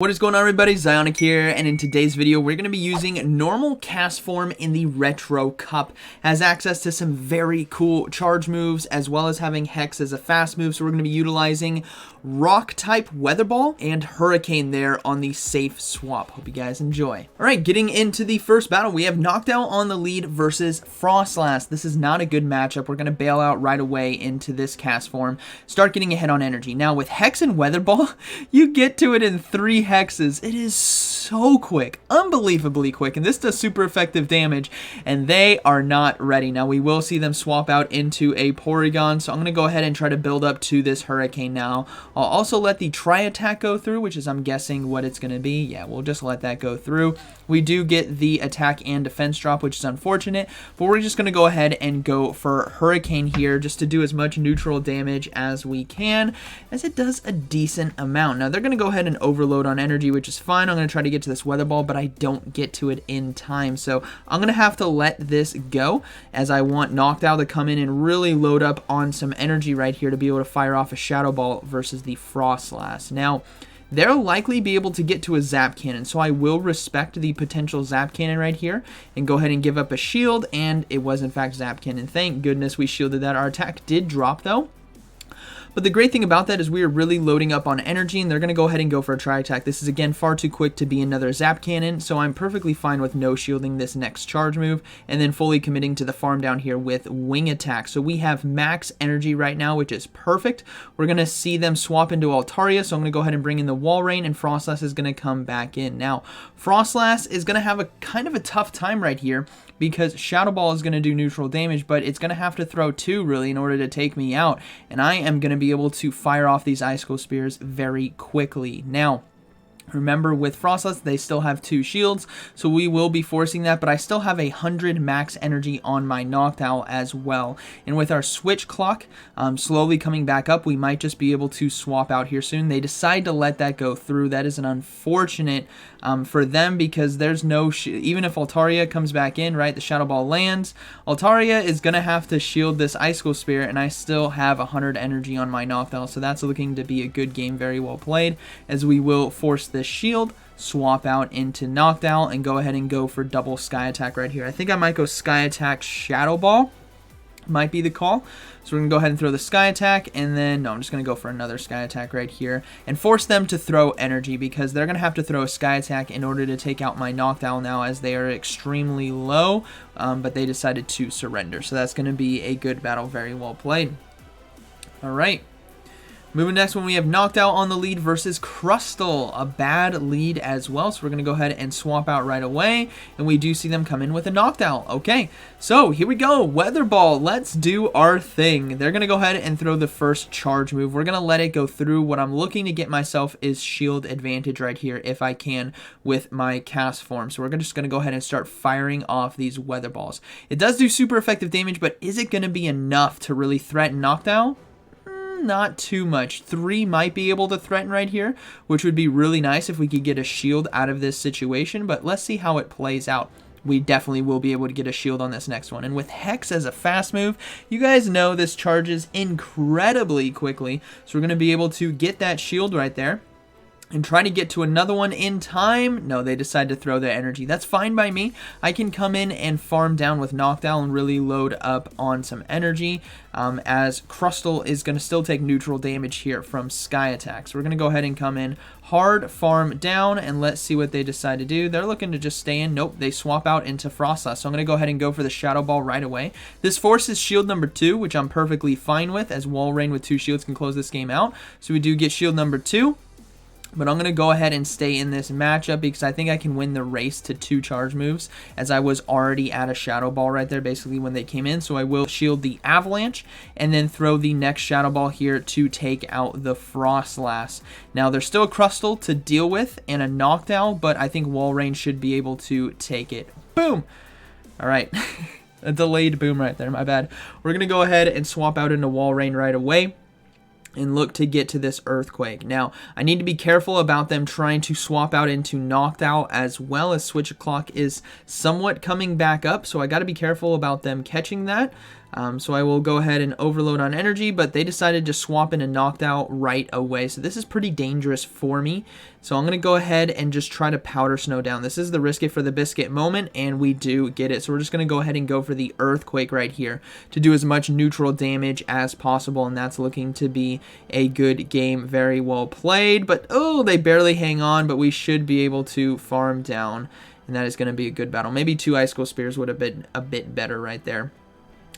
What is going on, everybody? ZyoniK here, and in today's video we're going to be using normal Castform in the Retro Cup. Has access to some very cool charge moves as well as having Hex as a fast move, so we're going to be utilizing Rock type Weather Ball and Hurricane there on the safe swap. Hope you guys enjoy. Alright, getting into the first battle, we have Noctowl on the lead versus Frostlass. This is not a good matchup. We're going to bail out right away into this Castform, start getting ahead on energy. Now with Hex and Weather Ball, you get to it in 3 hexes. It is so quick, unbelievably quick, and this does super effective damage, and they are not ready. Now we will see them swap out into a Porygon, so I'm going to go ahead and try to build up to this Hurricane now. I'll also let the Tri-Attack go through, which is, I'm guessing, what it's going to be. Yeah, we'll just let that go through. We do get the attack and defense drop, which is unfortunate, but we're just going to go ahead and go for Hurricane here just to do as much neutral damage as we can, as it does a decent amount. Now they're going to go ahead and overload on energy, which is fine. I'm going to try to get to this Weather Ball, but I don't get to it in time, so I'm going to have to let this go, as I want Noctowl to come in and really load up on some energy right here to be able to fire off a Shadow Ball versus the Frostlass. Now, they'll likely be able to get to a Zap Cannon, so I will respect the potential Zap Cannon right here and go ahead and give up a shield, and it was in fact Zap Cannon. Thank goodness we shielded that. Our attack did drop though. But the great thing about that is we are really loading up on energy, and they're going to go ahead and go for a Tri-Attack. This is, again, far too quick to be another Zap Cannon, so I'm perfectly fine with no shielding this next charge move, and then fully committing to the farm down here with Wing Attack. So we have max energy right now, which is perfect. We're going to see them swap into Altaria, so I'm going to go ahead and bring in the Wall Rain, and Frostlass is going to come back in. Now, Frostlass is going to have a kind of a tough time right here, because Shadow Ball is going to do neutral damage, but it's going to have to throw 2 really in order to take me out, and I am going to be able to fire off these Icicle Spears very quickly. Now, remember, with Frostlass, they still have 2 shields, so we will be forcing that, but I still have 100 max energy on my Noctowl as well. And with our switch clock slowly coming back up, we might just be able to swap out here soon. They decide to let that go through. That is an unfortunate for them, because there's no even if Altaria comes back in, right, the Shadow Ball lands, Altaria is going to have to shield this Icicle Spear, and I still have 100 energy on my Noctowl, so that's looking to be a good game, very well played, as we will force this shield, swap out into Noctowl, and go ahead and go for double Sky Attack right here. I think I might go Sky Attack Shadow Ball, might be the call. So we're going to go ahead and throw the Sky Attack, and then, no, I'm just going to go for another Sky Attack right here, and force them to throw energy, because they're going to have to throw a Sky Attack in order to take out my Noctowl now, as they are extremely low, but they decided to surrender. So that's going to be a good battle, very well played. Alright. Moving next, when we have Noctowl on the lead versus Crustal, a bad lead as well, so we're going to go ahead and swap out right away, and we do see them come in with a Noctowl. Okay, so here we go, Weather Ball, let's do our thing. They're going to go ahead and throw the first charge move. We're going to let it go through. What I'm looking to get myself is shield advantage right here, if I can, with my Castform. So we're just going to go ahead and start firing off these Weather Balls. It does do super effective damage, but is it going to be enough to really threaten Noctowl? Not too much. 3 might be able to threaten right here, which would be really nice if we could get a shield out of this situation, but let's see how it plays out. We definitely will be able to get a shield on this next one. And with Hex as a fast move, you guys know this charges incredibly quickly, so we're going to be able to get that shield right there and try to get to another one in time. No, they decide to throw their energy. That's fine by me. I can come in and farm down with Noctowl and really load up on some energy, as Crustal is going to still take neutral damage here from Sky Attack. So we're going to go ahead and come in hard, farm down, and let's see what they decide to do. They're looking to just stay in. Nope, they swap out into Frostlass. So I'm going to go ahead and go for the Shadow Ball right away. This forces shield number 2, which I'm perfectly fine with, as Wall Rain with 2 shields can close this game out. So we do get shield number 2. But I'm going to go ahead and stay in this matchup, because I think I can win the race to 2 charge moves, as I was already at a Shadow Ball right there basically when they came in. So I will shield the Avalanche and then throw the next Shadow Ball here to take out the Frostlass. Now there's still a Crustal to deal with and a Noctowl, but I think Wall Rain should be able to take it. Boom! Alright. A delayed boom right there, my bad. We're going to go ahead and swap out into Wall Rain right away and look to get to this Earthquake. Now, I need to be careful about them trying to swap out into Noctowl, as well as Switch Clock is somewhat coming back up, so I got to be careful about them catching that. So I will go ahead and overload on energy, but they decided to swap in a Noctowl right away. So this is pretty dangerous for me. So I'm going to go ahead and just try to Powder Snow down. This is the risk it for the biscuit moment, and we do get it. So we're just going to go ahead and go for the Earthquake right here to do as much neutral damage as possible, and that's looking to be a good game. Very well played, but oh, they barely hang on, but we should be able to farm down, and that is going to be a good battle. Maybe 2 Icicle Spears would have been a bit better right there.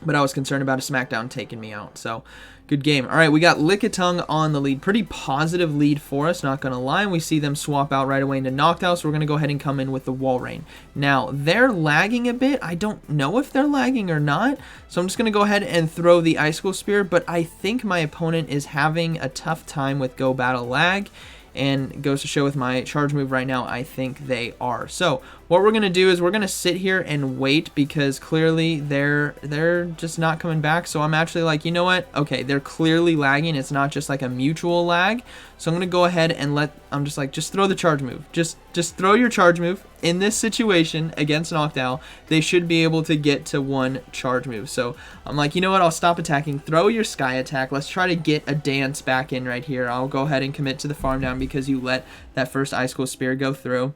But I was concerned about a Smackdown taking me out. So, good game. All right, we got Lickitung on the lead. Pretty positive lead for us, not going to lie. And we see them swap out right away into Noctowl, so we're going to go ahead and come in with the Walrein. Now, they're lagging a bit. I don't know if they're lagging or not. So I'm just going to go ahead and throw the Icicle Spear. But I think my opponent is having a tough time with Go Battle lag. And it goes to show with my charge move right now, I think they are. So what we're going to do is we're going to sit here and wait, because clearly they're just not coming back. So I'm actually like, you know what? Okay, they're clearly lagging. It's not just like a mutual lag. So I'm going to go ahead and I'm just like, just throw the charge move. Just throw your charge move. In this situation against Noctowl, they should be able to get to 1 charge move. So I'm like, you know what? I'll stop attacking. Throw your Sky Attack. Let's try to get a dance back in right here. I'll go ahead and commit to the farm down because you let that first Icicle Spear go through.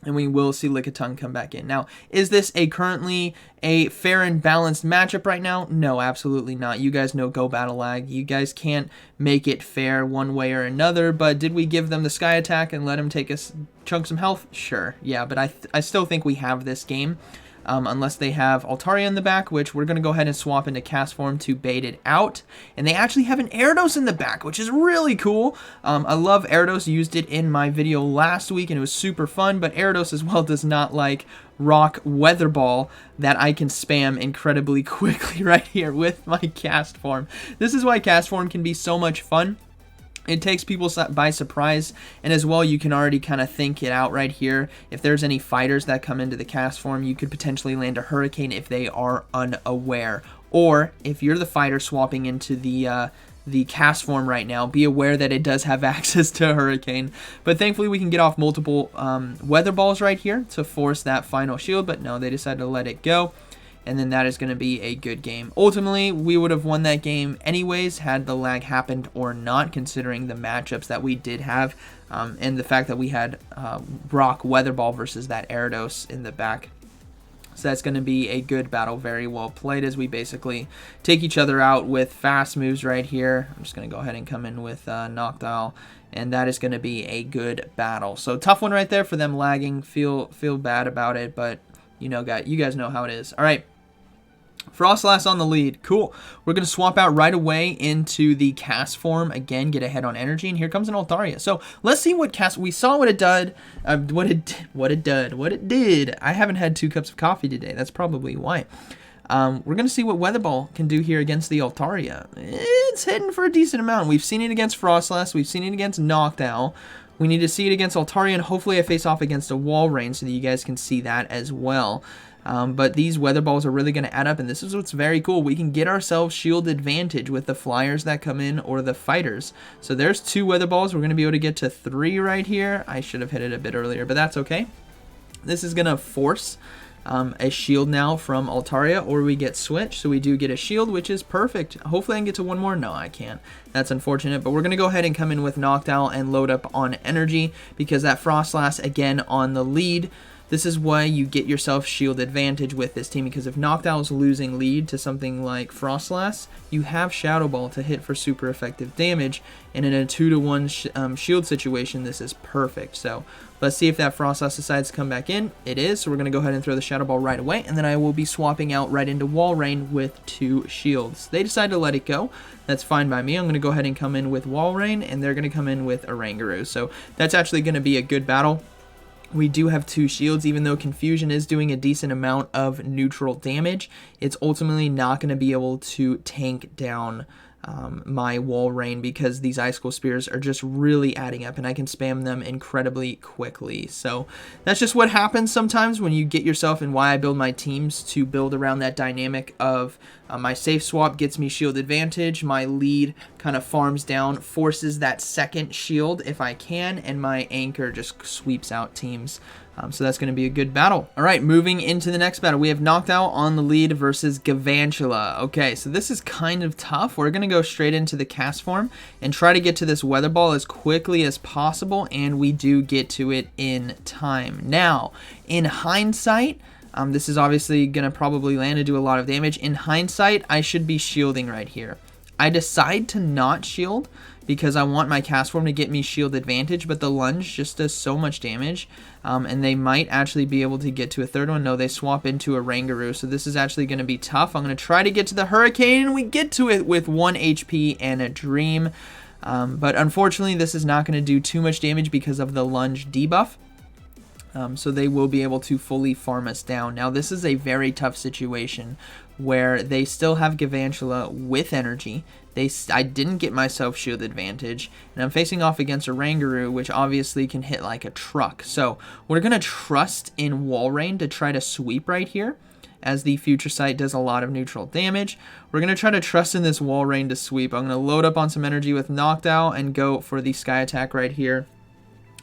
And we will see Lickitung come back in. Now, is this currently a fair and balanced matchup right now? No, absolutely not. You guys know Go Battle lag. You guys can't make it fair one way or another. But did we give them the Sky Attack and let them take us chunk some health? Sure, yeah. But I still think we have this game. Unless they have Altaria in the back, which we're going to go ahead and swap into Castform to bait it out. And they actually have an Gyarados in the back, which is really cool. I love Gyarados. Used it in my video last week, and it was super fun. But Gyarados as well does not like Rock Weather Ball that I can spam incredibly quickly right here with my Castform. This is why Castform can be so much fun. It takes people by surprise, and as well, you can already kind of think it out right here. If there's any fighters that come into the Castform, you could potentially land a Hurricane if they are unaware. Or if you're the fighter swapping into the Castform right now, be aware that it does have access to Hurricane. But thankfully, we can get off multiple Weather Balls right here to force that final shield, but no, they decided to let it go. And then that is going to be a good game. Ultimately, we would have won that game anyways had the lag happened or not, considering the matchups that we did have and the fact that we had Rock Weather Ball versus that Gyarados in the back. So that's going to be a good battle, very well played, as we basically take each other out with fast moves right here. I'm just going to go ahead and come in with Noctowl, and that is going to be a good battle. So tough one right there for them lagging. Feel bad about it, but you guys know how it is. All right. Frostlass on the lead. Cool. We're going to swap out right away into the Castform. Again, get ahead on energy. And here comes an Altaria. So let's see what we saw what it did. What it did. I haven't had 2 cups of coffee today. That's probably why. We're going to see what Weather Ball can do here against the Altaria. It's hitting for a decent amount. We've seen it against Frostlass. We've seen it against Noctowl. We need to see it against Altaria, and hopefully I face off against a Walrein so that you guys can see that as well. But these Weather Balls are really going to add up, and this is what's very cool. We can get ourselves shield advantage with the Flyers that come in or the Fighters. So there's 2 Weather Balls. We're going to be able to get to 3 right here. I should have hit it a bit earlier, but that's okay. This is going to force a shield now from Altaria, or we get switched, so we do get a shield, which is perfect. Hopefully I can get to 1 more. No, I can't. That's unfortunate, but we're going to go ahead and come in with Noctowl and load up on energy, because that Frostlass, again, on the lead. This is why you get yourself shield advantage with this team, because if Noctowl's losing lead to something like Frostlass, you have Shadow Ball to hit for super effective damage, and in a 2-to-1 shield situation, this is perfect. So let's see if that Frostlass decides to come back in. It is, so we're going to go ahead and throw the Shadow Ball right away, and then I will be swapping out right into Walrein with 2 shields. They decide to let it go. That's fine by me. I'm going to go ahead and come in with Walrein, and they're going to come in with Oranguru. So that's actually going to be a good battle. We do have 2 shields, even though Confusion is doing a decent amount of neutral damage. It's ultimately not going to be able to tank down my wall rain, because these icicle spears are just really adding up and I can spam them incredibly quickly. So that's just what happens sometimes when you get yourself, and why I build my teams to build around that dynamic of my safe swap gets me shield advantage, my lead kind of farms down, forces that second shield if I can, and my anchor just sweeps out teams. So that's going to be a good battle. All right, moving into the next battle, we have Noctowl on the lead versus Gavantula. Okay, so this is kind of tough. We're going to go straight into the Castform and try to get to this weather ball as quickly as possible, and we do get to it in time. Now, in hindsight, this is obviously going to probably land and do a lot of damage. In hindsight, I should be shielding right here. I decide to not shield because I want my Castform to get me shield advantage, but the lunge just does so much damage, and they might actually be able to get to a third one. No, they swap into a Rangaroo, so this is actually going to be tough. I'm going to try to get to the Hurricane, and we get to it with 1 HP and a Dream, but unfortunately this is not going to do too much damage because of the lunge debuff. So they will be able to fully farm us down. Now this is a very tough situation where they still have Gavantula with energy. I didn't get myself shield advantage, and I'm facing off against a Rangaroo, which obviously can hit like a truck. So we're going to trust in Wall Rain to try to sweep right here, as the Future Sight does a lot of neutral damage. We're going to try to trust in this Wall Rain to sweep. I'm going to load up on some energy with Noctowl and go for the Sky Attack right here,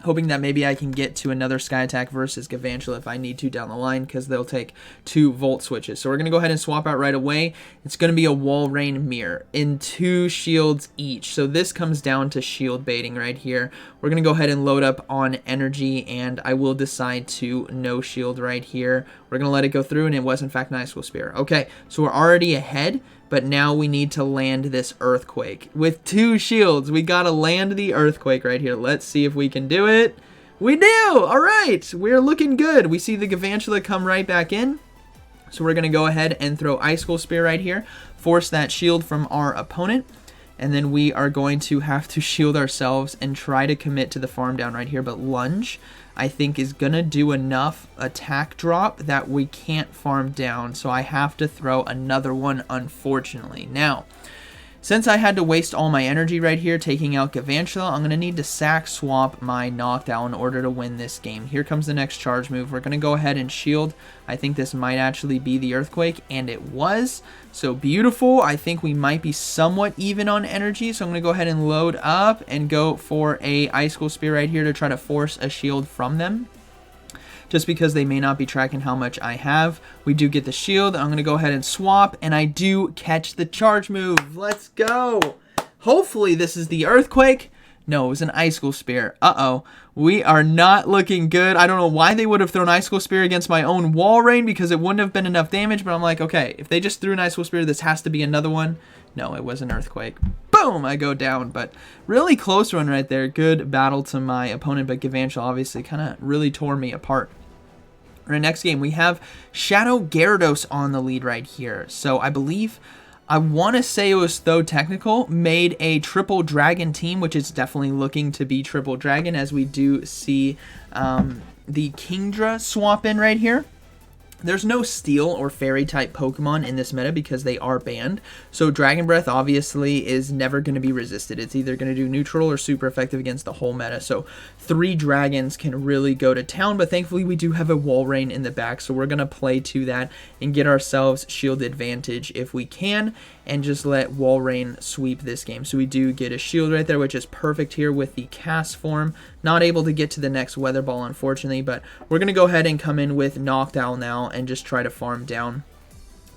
hoping that maybe I can get to another Sky Attack versus Gavantula if I need to down the line, because they'll take 2 Volt switches. So we're going to go ahead and swap out right away. It's going to be a Wall Rain Mirror in 2 shields each. So this comes down to shield baiting right here. We're going to go ahead and load up on energy, and I will decide to no shield right here. We're going to let it go through, and it was in fact an Icicle Spear. Okay, so we're already ahead. But now we need to land this Earthquake. With 2 shields, we gotta land the Earthquake right here. Let's see if we can do it. We do! Alright, we're looking good. We see the Gavantula come right back in. So we're gonna go ahead and throw Icicle Spear right here, force that shield from our opponent, and then we are going to have to shield ourselves and try to commit to the farm down right here. But Lunge, I think, is gonna do enough attack drop that we can't farm down, so I have to throw another one, unfortunately. Now, since I had to waste all my energy right here taking out Gavantula, I'm going to need to sack swap my Noctowl in order to win this game. Here comes the next charge move. We're going to go ahead and shield. I think this might actually be the Earthquake, and it was. So beautiful. I think we might be somewhat even on energy, so I'm going to go ahead and load up and go for a Icicle Spear right here to try to force a shield from them, just because they may not be tracking how much I have. We do get the shield. I'm going to go ahead and swap, and I do catch the charge move. Let's go. Hopefully this is the Earthquake. No, it was an Icicle Spear. Uh-oh. We are not looking good. I don't know why they would have thrown Icicle Spear against my own Wall Rain, because it wouldn't have been enough damage, but I'm like, okay, if they just threw an Icicle Spear, this has to be another one. No, it was an Earthquake. Boom, I go down, but really close one right there. Good battle to my opponent, but Gavantula obviously kind of really tore me apart. In our next game, we have Shadow Gyarados on the lead right here. So I believe, I want to say it was Though Technical, made a triple dragon team, which is definitely looking to be triple dragon, as we do see the Kingdra swap in right here. There's no Steel or Fairy type Pokemon in this meta because they are banned. So Dragon Breath obviously is never going to be resisted. It's either going to do neutral or super effective against the whole meta. So 3 dragons can really go to town, but thankfully we do have a Wall Rain in the back. So we're going to play to that and get ourselves shield advantage if we can, and just let Wall Rain sweep this game. So we do get a shield right there, which is perfect here with the Castform. Not able to get to the next Weather Ball, unfortunately, but we're going to go ahead and come in with Noctowl now and just try to farm down.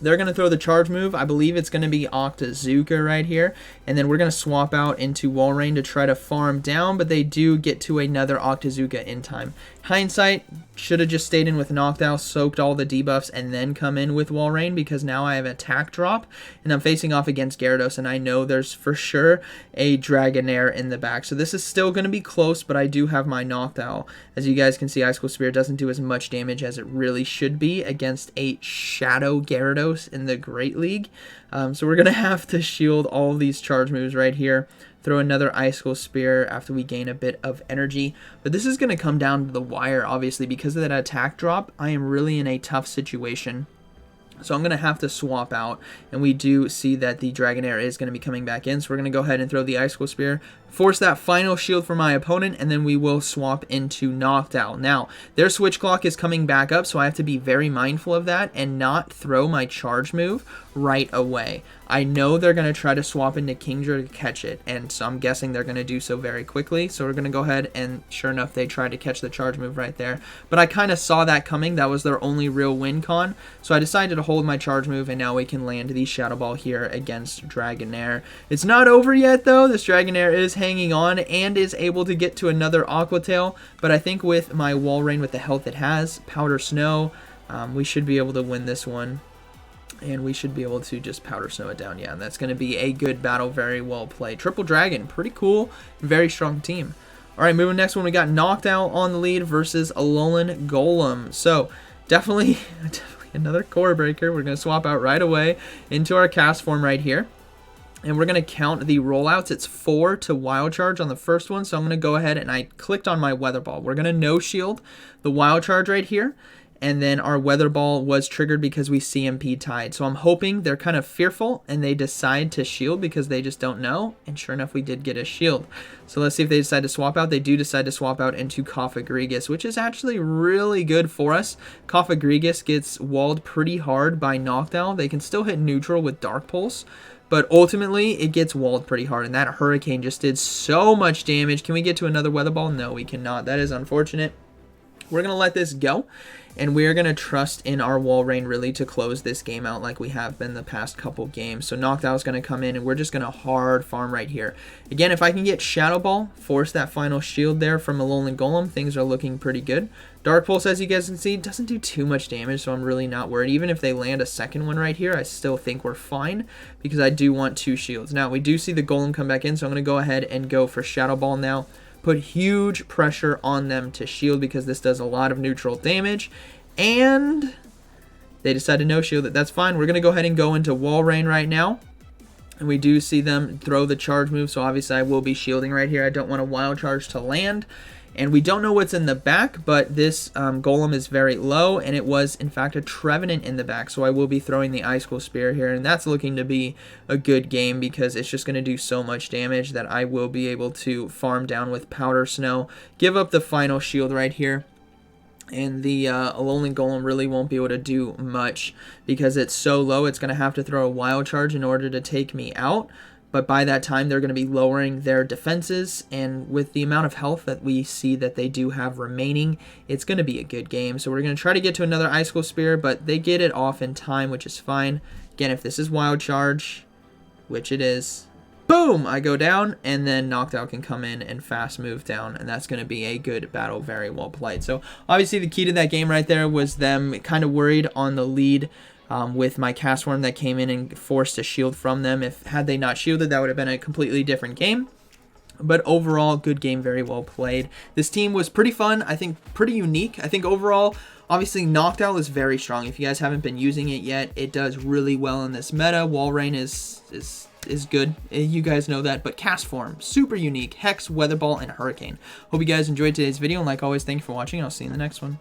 They're going to throw the charge move. I believe it's going to be Octazooka right here. And then we're going to swap out into Wall Rain to try to farm down, but they do get to another Octazooka in time. Hindsight, should have just stayed in with Noctowl, soaked all the debuffs, and then come in with Wall Rain, because now I have attack drop, and I'm facing off against Gyarados, and I know there's for sure a Dragonair in the back. So this is still going to be close, but I do have my Noctowl. As you guys can see, Icicle Spear doesn't do as much damage as it really should be against a Shadow Gyarados in the Great League. So we're going to have to shield all of these charge moves right here. Throw another Icicle Spear after we gain a bit of energy. But this is going to come down to the wire, obviously, because of that attack drop. I am really in a tough situation. So I'm going to have to swap out, and we do see that the Dragonair is going to be coming back in. So we're going to go ahead and throw the Icicle Spear, force that final shield for my opponent, and then we will swap into Noctowl. Now, their switch clock is coming back up, so I have to be very mindful of that and not throw my charge move right away. I know they're going to try to swap into Kingdra to catch it, and so I'm guessing they're going to do so very quickly. So we're going to go ahead, and sure enough, they tried to catch the charge move right there. But I kind of saw that coming. That was their only real win con. So I decided to hold my charge move, and now we can land the Shadow Ball here against Dragonair. It's not over yet, though. This Dragonair is hanging on and is able to get to another Aqua Tail. But I think with my Walrein, with the health it has, Powder Snow, we should be able to win this one. And we should be able to just Powder Snow it down. Yeah, and that's going to be a good battle. Very well played. Triple Dragon. Pretty cool. Very strong team. All right, moving next one. We got Noctowl on the lead versus Alolan Golem. So, definitely another core breaker. We're going to swap out right away into our Castform right here. And we're going to count the rollouts. It's 4 to Wild Charge on the first one. So, I'm going to go ahead and I clicked on my Weather Ball. We're going to no shield the Wild Charge right here. And then our Weather Ball was triggered because we CMP tied. So I'm hoping they're kind of fearful and they decide to shield because they just don't know. And sure enough, we did get a shield. So let's see if they decide to swap out. They do decide to swap out into Cofagrigus, which is actually really good for us. Cofagrigus gets walled pretty hard by Noctowl. They can still hit neutral with Dark Pulse, but ultimately it gets walled pretty hard. And that Hurricane just did so much damage. Can we get to another Weather Ball? No, we cannot. That is unfortunate. We're going to let this go, and we're going to trust in our Walrein really to close this game out like we have been the past couple games. So Noctowl is going to come in, and we're just going to hard farm right here. Again, if I can get Shadow Ball, force that final shield there from Alolan Golem, things are looking pretty good. Dark Pulse, as you guys can see, doesn't do too much damage, so I'm really not worried. Even if they land a second one right here, I still think we're fine because I do want 2 shields. Now, we do see the Golem come back in, so I'm going to go ahead and go for Shadow Ball now. Put huge pressure on them to shield because this does a lot of neutral damage. And they decide to no shield it. That's fine. We're going to go ahead and go into Walrein right now. And we do see them throw the charge move. So obviously I will be shielding right here. I don't want a Wild Charge to land. And we don't know what's in the back, but this Golem is very low, and it was, in fact, a Trevenant in the back. So I will be throwing the Icicle Spear here, and that's looking to be a good game because it's just going to do so much damage that I will be able to farm down with Powder Snow, give up the final shield right here. And the Alolan Golem really won't be able to do much because it's so low. It's going to have to throw a Wild Charge in order to take me out. But by that time, they're going to be lowering their defenses, and with the amount of health that we see that they do have remaining, it's going to be a good game. So we're going to try to get to another Icicle Spear, but they get it off in time, which is fine. Again, if this is Wild Charge, which it is, boom, I go down, and then Noctowl can come in and fast move down, and that's going to be a good battle, very well played. So obviously the key to that game right there was them kind of worried on the lead with my Castform that came in and forced a shield from them. Had they not shielded, that would have been a completely different game. But overall, good game, very well played. This team was pretty fun, I think pretty unique. I think overall, obviously Noctowl is very strong. If you guys haven't been using it yet, it does really well in this meta. Walrein is good. You guys know that. But Castform, super unique. Hex, Weather Ball, and Hurricane. Hope you guys enjoyed today's video. And like always, thank you for watching. I'll see you in the next one.